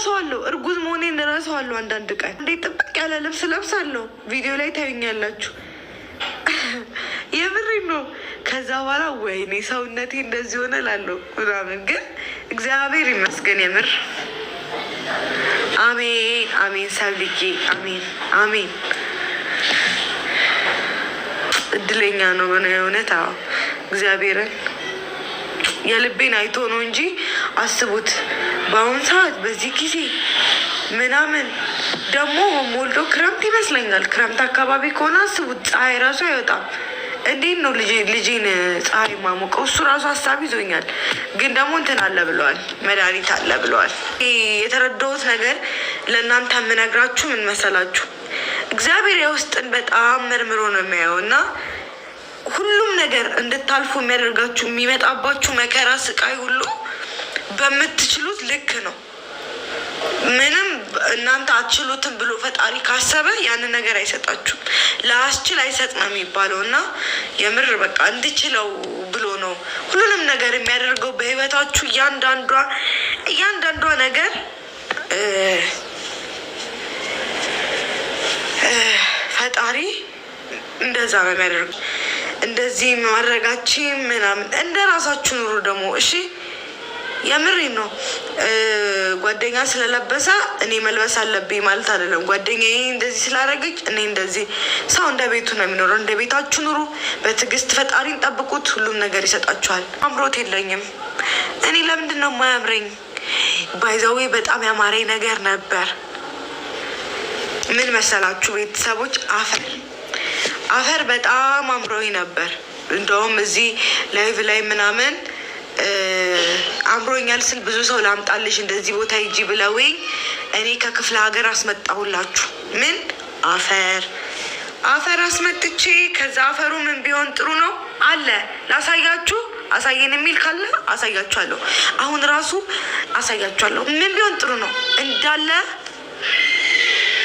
እረሳዋለሁ። እርጉዝ መሆኔን እረሳዋለሁ። አንዳንድ ቀን እንዴት ጥብቅ ያለ ልብስ ለብሳለሁ። ቪዲዮ ላይ ታዩኛላችሁ። የምሬ ነው። ከዛ በኋላ ወይኔ ሰውነቴ እንደዚህ ሆነ ላለሁ ምናምን፣ ግን እግዚአብሔር ይመስገን የምር። አሜን አሜን። ሰብልዬ አሜን አሜን። እድለኛ ነው የእውነት። አዎ እግዚአብሔርን የልቤን አይቶ ነው እንጂ አስቡት፣ በአሁን ሰዓት በዚህ ጊዜ ምናምን ደግሞ ሞልዶ ክረምት ይመስለኛል። ክረምት አካባቢ ከሆነ አስቡት፣ ፀሐይ ራሱ አይወጣም። እንዴት ነው ልጄን ፀሐይ ማሞቀው? እሱ ራሱ ሀሳብ ይዞኛል። ግን ደግሞ እንትን አለ ብለዋል፣ መድኃኒት አለ ብለዋል። የተረዳሁት ነገር ለእናንተ የምነግራችሁ ምን መሰላችሁ? እግዚአብሔር የውስጥን በጣም መርምሮ ነው የሚያየው እና ሁሉም ነገር እንድታልፉ የሚያደርጋችሁ የሚመጣባችሁ መከራ፣ ስቃይ ሁሉ በምትችሉት ልክ ነው። ምንም እናንተ አትችሉትም ብሎ ፈጣሪ ካሰበ ያንን ነገር አይሰጣችሁም። ለአስችል አይሰጥ ነው የሚባለው እና የምር በቃ እንድችለው ብሎ ነው ሁሉንም ነገር የሚያደርገው በህይወታችሁ። እያንዳንዷ ነገር ፈጣሪ እንደዛ ነው የሚያደርገው። እንደዚህ ማድረጋችን ምናምን እንደ ራሳችሁ ኑሩ ደግሞ እሺ። የምሬ ነው። ጓደኛ ስለለበሰ እኔ መልበስ አለብኝ ማለት አይደለም። ጓደኛዬ እንደዚህ ስላደረገች እኔ እንደዚህ። ሰው እንደ ቤቱ ነው የሚኖረው። እንደ ቤታችሁ ኑሩ፣ በትዕግስት ፈጣሪን ጠብቁት። ሁሉም ነገር ይሰጣችኋል። አምሮት የለኝም እኔ። ለምንድን ነው የማያምረኝ? ባይዘዌ በጣም ያማረኝ ነገር ነበር። ምን መሰላችሁ ቤተሰቦች? አፈር በጣም አምሮኝ ነበር። እንደውም እዚህ ላይቭ ላይ ምናምን አምሮኛል ስል ብዙ ሰው ላምጣልሽ እንደዚህ ቦታ ሂጂ ብለውኝ እኔ ከክፍለ ሀገር አስመጣሁላችሁ። ምን አፈር አስመጥቼ፣ ከዛ አፈሩ ምን ቢሆን ጥሩ ነው አለ ላሳያችሁ። አሳየን የሚል ካለ አሳያችኋለሁ። አሁን ራሱ አሳያችኋለሁ። ምን ቢሆን ጥሩ ነው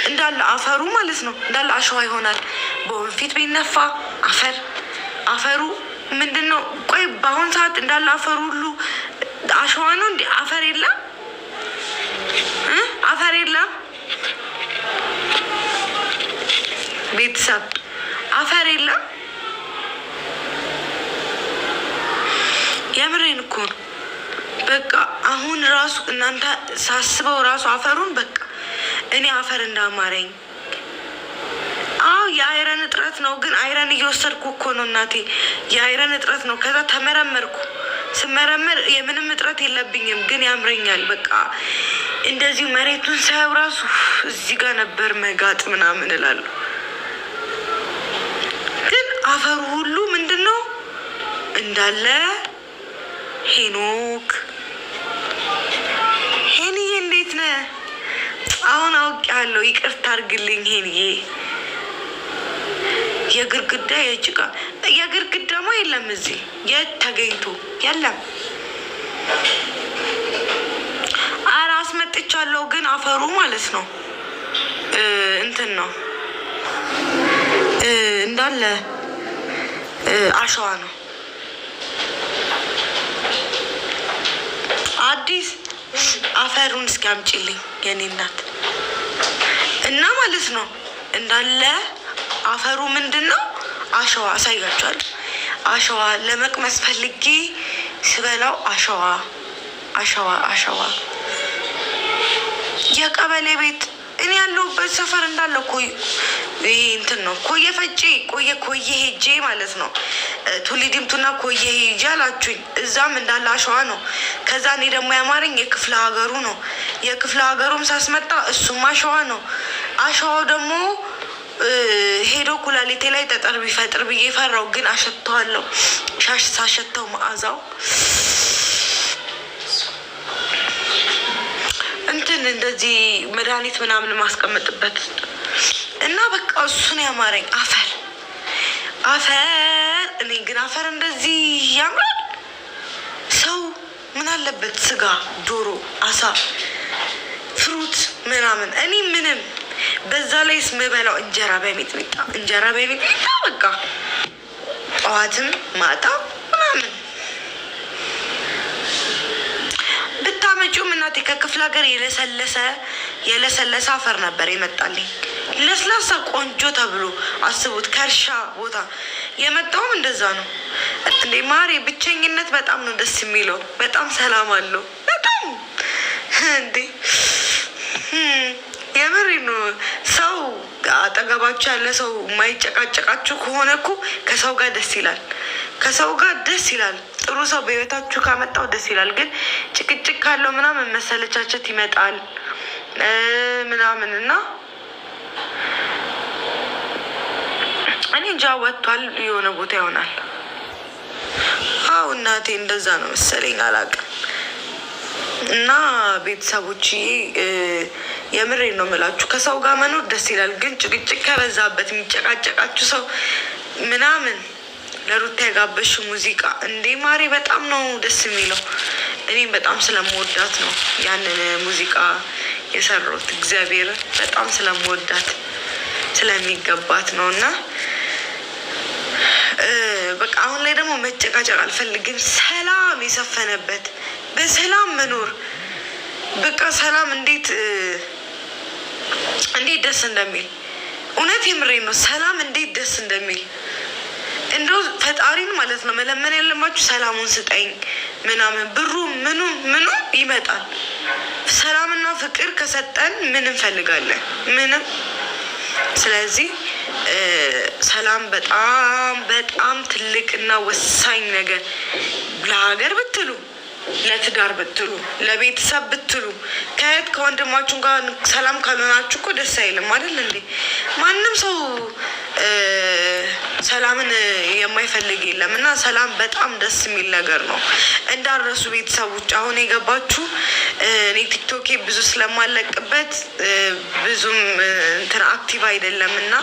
እንዳለ አፈሩ ማለት ነው እንዳለ አሸዋ ይሆናል። በወንፊት ቢነፋ አፈሩ ምንድን ነው? ቆይ በአሁን ሰዓት እንዳለ አፈሩ ሁሉ አሸዋ ነው እንዲ? አፈር የለም ቤተሰብ፣ አፈር የለም። የምሬን እኮ ነው። በቃ አሁን ራሱ እናንተ ሳስበው ራሱ አፈሩን በቃ እኔ አፈር እንዳማረኝ። አዎ የአይረን እጥረት ነው፣ ግን አይረን እየወሰድኩ እኮ ነው እናቴ። የአይረን እጥረት ነው። ከዛ ተመረመርኩ። ስመረመር የምንም እጥረት የለብኝም፣ ግን ያምረኛል። በቃ እንደዚሁ መሬቱን ሳየው ራሱ እዚህ ጋር ነበር መጋጥ ምናምን እላለሁ። ግን አፈሩ ሁሉ ምንድን ነው እንዳለ ሄኖክ ሄንዬ እንዴት ነህ? አሁን አውቄያለሁ። ይቅርታ አድርግልኝ ሄንዬ። የግርግዳ የጭቃ የግርግዳማ የለም እዚህ የት ተገኝቶ የለም። ኧረ አስመጥቻለሁ፣ ግን አፈሩ ማለት ነው እንትን ነው እንዳለ አሸዋ ነው። አዲስ አፈሩን እስኪ አምጪልኝ የኔ እናት። እና ማለት ነው እንዳለ አፈሩ ምንድን ነው አሸዋ። አሳያችኋለሁ። አሸዋ ለመቅመስ ፈልጌ ስበላው አሸዋ። የቀበሌ ቤት እኔ ያለሁበት ሰፈር እንዳለ እንትን ነው። ቆየ ሄጄ ማለት ነው ቱሊ ዲምቱና ቆየ ሄጄ አላችሁኝ። እዛም እንዳለ አሸዋ ነው። ከዛ እኔ ደግሞ ያማረኝ የክፍለ ሀገሩ ነው። የክፍለ ሀገሩም ሳስመጣ እሱም አሸዋ ነው። አሸዋው ደግሞ ሄዶ ኩላሊቴ ላይ ጠጠር ቢፈጥር ብዬ ፈራው፣ ግን አሸተዋለሁ። ሳሸተው መዓዛው እንትን እንደዚህ መድኃኒት ምናምን ማስቀመጥበት እና በቃ እሱን ያማረኝ አፈር። እኔ ግን አፈር እንደዚህ ያምራል። ሰው ምን አለበት ስጋ፣ ዶሮ፣ አሳ፣ ፍሩት ምናምን። እኔ ምንም በዛ ላይ ስምበላው እንጀራ በሚጥሚጣ በቃ ጠዋትም ማታ ምናምን። አትመጪውም እናቴ? ከክፍለ ሀገር የለሰለሰ አፈር ነበር የመጣልኝ፣ ለስላሳ ቆንጆ ተብሎ አስቡት። ከእርሻ ቦታ የመጣውም እንደዛ ነው እንዴ ማሬ። ብቸኝነት በጣም ነው ደስ የሚለው፣ በጣም ሰላም አለው በጣም እንዴ። የምሬ ነው። ሰው አጠገባችሁ ያለ ሰው የማይጨቃጨቃችሁ ከሆነ እኮ ከሰው ጋር ደስ ይላል፣ ከሰው ጋር ደስ ይላል። ጥሩ ሰው በህይወታችሁ ካመጣው ደስ ይላል። ግን ጭቅጭቅ ካለው ምናምን መሰለቻቸት ይመጣል ምናምን እና እኔ እንጃ ወጥቷል የሆነ ቦታ ይሆናል። አው እናቴ እንደዛ ነው መሰለኝ አላውቅም። እና ቤተሰቦች የምሬ ነው የምላችሁ፣ ከሰው ጋር መኖር ደስ ይላል። ግን ጭቅጭቅ ከበዛበት የሚጨቃጨቃችሁ ሰው ምናምን ለሩታ የጋበሽ ሙዚቃ እንዴ ማሬ በጣም ነው ደስ የሚለው። እኔም በጣም ስለምወዳት ነው ያንን ሙዚቃ የሰራሁት። እግዚአብሔር በጣም ስለምወዳት ስለሚገባት ነው። እና በቃ አሁን ላይ ደግሞ መጨቃጨቅ አልፈልግም። ሰላም የሰፈነበት በሰላም መኖር በቃ ሰላም እንዴት ደስ እንደሚል እውነት የምሬ ነው። ሰላም እንዴት ደስ እንደሚል እንደው ፈጣሪን ማለት ነው መለመን ያለባችሁ። ሰላሙን ስጠኝ ምናምን ብሩ ምኑ ይመጣል። ሰላምና ፍቅር ከሰጠን ምን እንፈልጋለን? ምንም። ስለዚህ ሰላም በጣም በጣም ትልቅና ወሳኝ ነገር ለሀገር ብትሉ፣ ለትዳር ብትሉ፣ ለቤተሰብ ብትሉ፣ ከእህት ከወንድማችሁ ጋር ሰላም ካልሆናችሁ እኮ ደስ አይልም አይደል እንዴ? ማንም ሰው ሰላምን የማይፈልግ የለም። እና ሰላም በጣም ደስ የሚል ነገር ነው። እንዳረሱ ቤተሰቦች አሁን የገባችሁ እኔ ቲክቶኬ ብዙ ስለማለቅበት ብዙም እንትን አክቲቭ አይደለም እና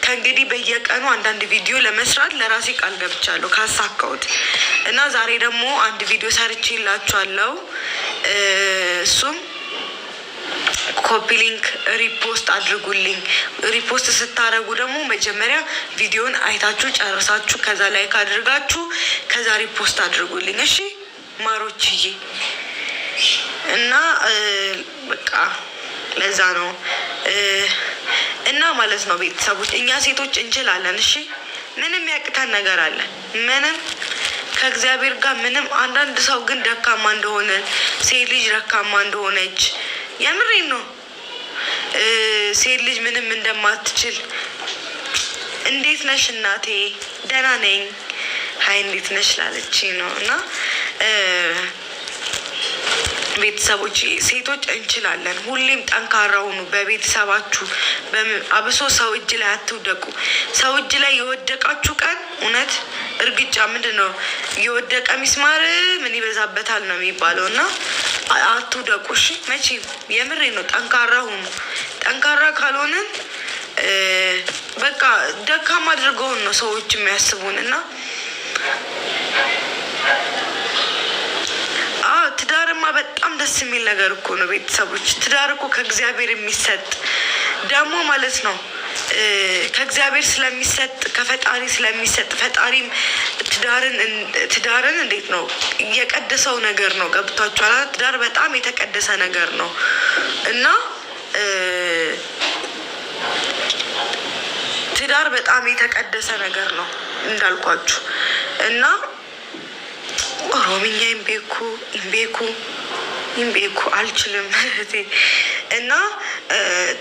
ከእንግዲህ በየቀኑ አንዳንድ ቪዲዮ ለመስራት ለራሴ ቃል ገብቻለሁ ካሳካሁት። እና ዛሬ ደግሞ አንድ ቪዲዮ ሰርቼ ይላችኋለሁ። እሱም ኮፒ ሊንክ ሪፖስት አድርጉልኝ። ሪፖስት ስታደርጉ ደግሞ መጀመሪያ ቪዲዮን አይታችሁ ጨርሳችሁ ከዛ ላይክ አድርጋችሁ ከዛ ሪፖስት አድርጉልኝ። እሺ ማሮችዬ። እና በቃ ለዛ ነው እና ማለት ነው ቤተሰቦች፣ እኛ ሴቶች እንችላለን። እሺ ምንም ያቅተን ነገር አለ? ምንም ከእግዚአብሔር ጋር ምንም። አንዳንድ ሰው ግን ደካማ እንደሆነ ሴት ልጅ ደካማ እንደሆነች የምሬን ነው። ሴት ልጅ ምንም እንደማትችል እንዴት ነሽ እናቴ? ደህና ነኝ። ሀይ እንዴት ነሽ ላለች ነው። እና ቤተሰቦች ሴቶች እንችላለን። ሁሌም ጠንካራ ሁኑ በቤተሰባችሁ። አብሶ ሰው እጅ ላይ አትውደቁ። ሰው እጅ ላይ የወደቃችሁ ቀን እውነት እርግጫ ምንድን ነው የወደቀ ሚስማር ምን ይበዛበታል ነው የሚባለው። እና አትውደቁ እሺ መቼም። የምሬ ነው። ጠንካራ ሁኑ። ጠንካራ ካልሆንን በቃ ደካማ አድርገውን ነው ሰዎች የሚያስቡን። እና ትዳርማ በጣም ደስ የሚል ነገር እኮ ነው ቤተሰቦች። ትዳር እኮ ከእግዚአብሔር የሚሰጥ ደግሞ ማለት ነው ከእግዚአብሔር ስለሚሰጥ ከፈጣሪ ስለሚሰጥ ፈጣሪም ትዳርን እንዴት ነው የቀደሰው ነገር ነው። ገብቷችኋል? ትዳር በጣም የተቀደሰ ነገር ነው እና ትዳር በጣም የተቀደሰ ነገር ነው እንዳልኳችሁ። እና ኦሮምኛ ኢምቤኩ አልችልም እና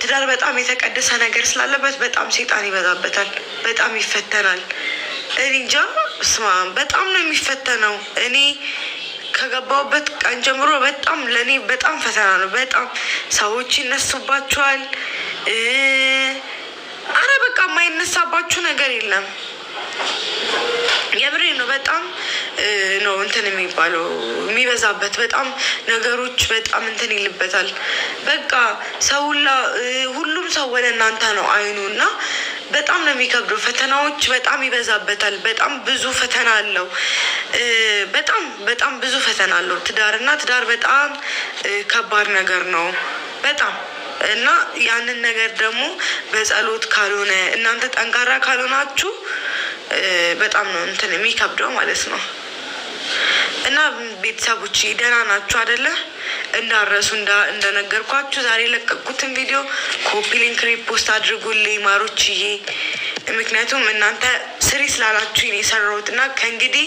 ትዳር በጣም የተቀደሰ ነገር ስላለበት በጣም ሴጣን ይበዛበታል፣ በጣም ይፈተናል። እኔ እንጃ ስማ በጣም ነው የሚፈተነው። እኔ ከገባሁበት ቀን ጀምሮ በጣም ለእኔ በጣም ፈተና ነው። በጣም ሰዎች ይነሱባችኋል። አረ በቃ የማይነሳባችሁ ነገር የለም። የምሬ ነው። በጣም ነው እንትን የሚባለው የሚበዛበት በጣም ነገሮች በጣም እንትን ይልበታል። በቃ ሰውላ ሁሉም ሰው ወደ እናንተ ነው አይኑ እና በጣም ነው የሚከብደው። ፈተናዎች በጣም ይበዛበታል። በጣም ብዙ ፈተና አለው። በጣም ብዙ ፈተና አለው ትዳር በጣም ከባድ ነገር ነው በጣም። እና ያንን ነገር ደግሞ በጸሎት ካልሆነ እናንተ ጠንካራ ካልሆናችሁ በጣም ነው እንትን የሚከብደው ማለት ነው። እና ቤተሰቦች ደህና ናችሁ አይደለ? እንዳረሱ እንደነገርኳችሁ ዛሬ ለቀቁትን ቪዲዮ ኮፒ ሊንክ ሪፖስት አድርጉልኝ ማሮችዬ። ምክንያቱም እናንተ ስሪ ስላላችሁኝ የሰራሁት እና ከእንግዲህ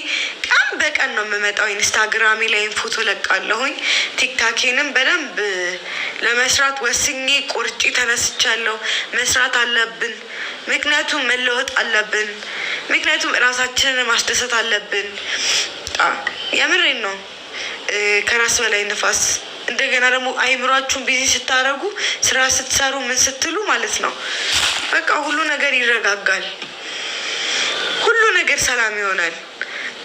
ቀን በቀን ነው የምመጣው። ኢንስታግራሜ ላይም ፎቶ ለቃለሁኝ። ቲክታኬንም በደንብ ለመስራት ወስኜ ቁርጪ ተነስቻለሁ። መስራት አለብን፣ ምክንያቱም መለወጥ አለብን፣ ምክንያቱም እራሳችንን ማስደሰት አለብን። የምሬን ነው። ከራስ በላይ ንፋስ። እንደገና ደግሞ አይምሯችሁን ቢዚ ስታደርጉ ስራ ስትሰሩ ምን ስትሉ ማለት ነው በቃ ሁሉ ነገር ይረጋጋል፣ ሁሉ ነገር ሰላም ይሆናል።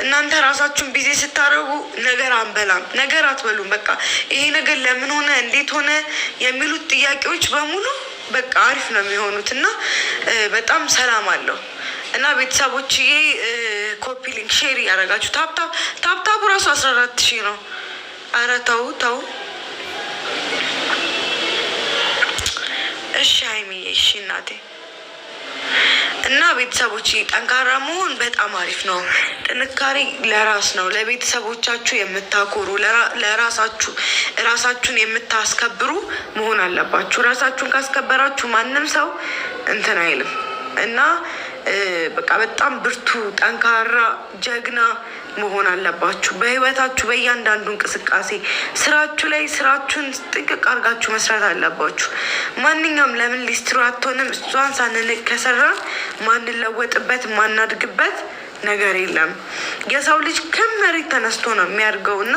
እናንተ ራሳችሁን ቢዚ ስታደርጉ ነገር አንበላም፣ ነገር አትበሉም። በቃ ይሄ ነገር ለምን ሆነ እንዴት ሆነ የሚሉት ጥያቄዎች በሙሉ በቃ አሪፍ ነው የሚሆኑት እና በጣም ሰላም አለው። እና ቤተሰቦችዬ ኮፒ ሊንክ ሼር እያደረጋችሁ ታፕታፑ ራሱ 14,000 ነው። አረ ተው ተው። እሺ ሀይሚዬ፣ እሺ እናቴ። እና ቤተሰቦች ጠንካራ መሆን በጣም አሪፍ ነው። ጥንካሬ ለራስ ነው። ለቤተሰቦቻችሁ የምታኮሩ ራሳችሁን የምታስከብሩ መሆን አለባችሁ። ራሳችሁን ካስከበራችሁ ማንም ሰው እንትን አይልም። እና በቃ በጣም ብርቱ፣ ጠንካራ፣ ጀግና መሆን አለባችሁ በህይወታችሁ። በእያንዳንዱ እንቅስቃሴ ስራችሁ ላይ ስራችሁን ጥንቅቅ አድርጋችሁ መስራት አለባችሁ። ማንኛውም ለምን ሊስትሮ አትሆንም እሷን ሳንንቅ ከሰራን ማንለወጥበት ማናድግበት ነገር የለም። የሰው ልጅ ከመሬት ተነስቶ ነው የሚያድገው እና